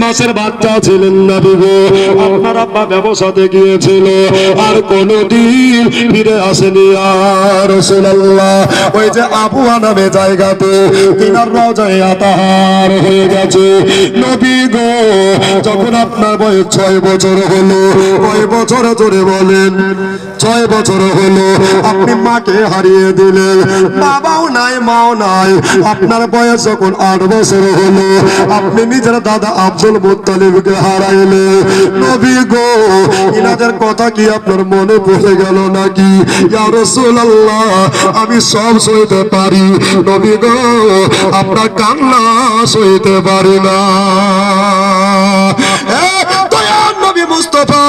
মাসের বাচ্চা ছিলেন নবী গো, আপনার আব্বা ব্যবসাতে গিয়েছিল আর কোনদিন ফিরে আসেনি। আর রাসূলুল্লাহ ওই যে আবুয়া নামে জায়গাতে তিনার রওজায়ে আতাহার হয়ে গেছে। নবী গো যখন আপনার বয়স 6 বছর হলো, কয় বছর জোরে বলেন? 6 বছর হলো আপনি মাকে হারিয়ে দিলেন, বাবাও নাই মাও নাই। আপনার বয়স যখন 8 বছর হলো আপনি নিজের দাদা আব্দুল মুত্তালিবকে হারাইলেন। নবী গো ইনাদের কথা কি আপনার মনে পড়ে গেল নাকি? ইয়া রাসূলুল্লাহ আমি সব সইতে পারি, নবী গো আপনার কান্না সইতে পারি না। দয়ার নবী মুস্তাফা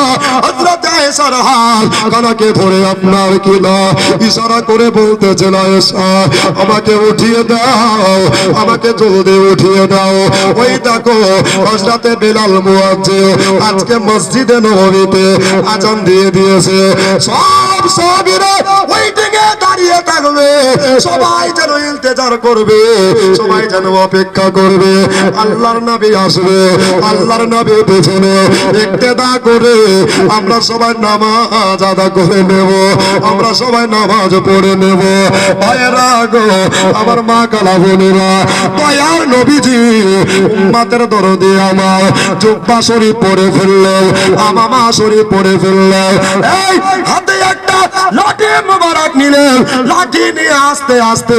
হযরত আয়েশার হাত কানাকে ধরে আপনার কিলা ইশারা করে বলতেছেন, আয়েশা আমাকে উঠিয়ে দাও, আমাকে জলদি উঠিয়ে দাও। ওই দেখো হযরতে বেলাল মুয়াজ্জিন আজকে মসজিদে নববীতে আযান দিয়ে দিয়েছে। সব সাহাবীরা ওয়েটিংয়ে দাঁড়িয়ে থাকবে, সবাই যেন ইন্তেজার করবে, সবাই যেন অপেক্ষা করবে। আল্লাহর নবী আসবে, আল্লাহর নবী পেছনে ইক্তেদা করে আমরা সবাই নামাজ আদা করে নেব, আমরা সবাই নামাজ পড়ে নেব। ভাইয়েরা গো আমার মা কালা বোনেরা, দয়ার নবীজি উম্মতের দরদে আমার জুব্বা শরীফ পরে ফেললেন, আমামা শরীফ পরে ফেললেন। এই হাতে একটা লাঠি মোবারক নিলেন, লাঠি নিয়ে আস্তে আস্তে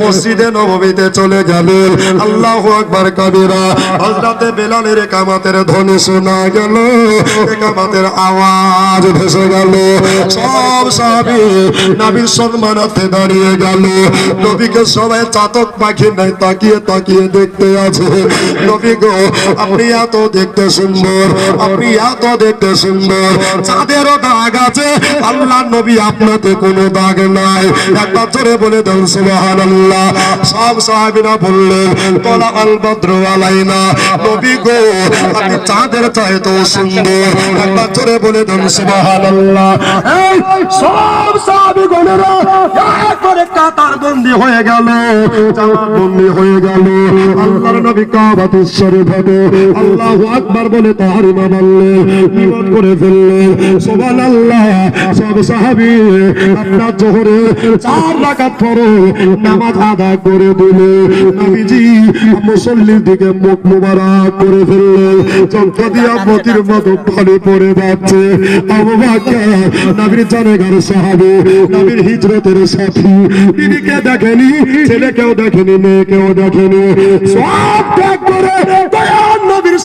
মসজিদে নববীতে চলে গেলেন। আল্লাহু আকবার কবিরা। হযরতে বেলালের ইকামতের ধ্বনি শোনা গেল, ইকামতের আওয়াজ ভেসে গেল। সব সাহাবী নবীর সম্মানার্থে দাঁড়িয়ে গেল। নবীকে সবাই চাতক পাখি নাই তাকিয়ে তাকিয়ে দেখতে আছে। নবী গো আপনি এত দেখতে সুন্দর, আপনি এত দেখতে সুন্দর, চাঁদেরও দাগ আছে, আল্লাহ নবী আপনাতে কোনো দাগ নাই। একবার জোরে বলে দেন সুবহানাল্লাহ। সব সাহাবীরা বললেন তলা আল বদর আলাইনা, নবী গো আপনি চাঁদের চাইতে সুন্দর। একবার জোরে বলে দেন সুবহানাল্লাহ। এই সব সাহাবীগণেরা এক করে কাতার বন্দী হয়ে গেল, জামাত বন্দী হয়ে গেল। আল্লাহর নবী কাবাতুস শরীফে আল্লাহু আকবার বলে তাহরিমা বললেন, নিমত করে ফেললেন। সুবহানাল্লাহ। সব সাহাবী আপনার জোহরে 4 রাকাত ফরজ নামাজ আদায় করে দিলে নবীজি মুসল্লির দিকে মুখ মুবারক করে ফেললেন। চমকা দিয়া মতির মতো পানি পড়ে যাচ্ছে। আবু বকর নবীর জানেগার সাহাবী, নবীর হিজরতের সাথী, বিবিকে দেখেনি, ছেলেকেও দেখেনি, মেয়েকেও দেখেনি, সব ত্যাগ করে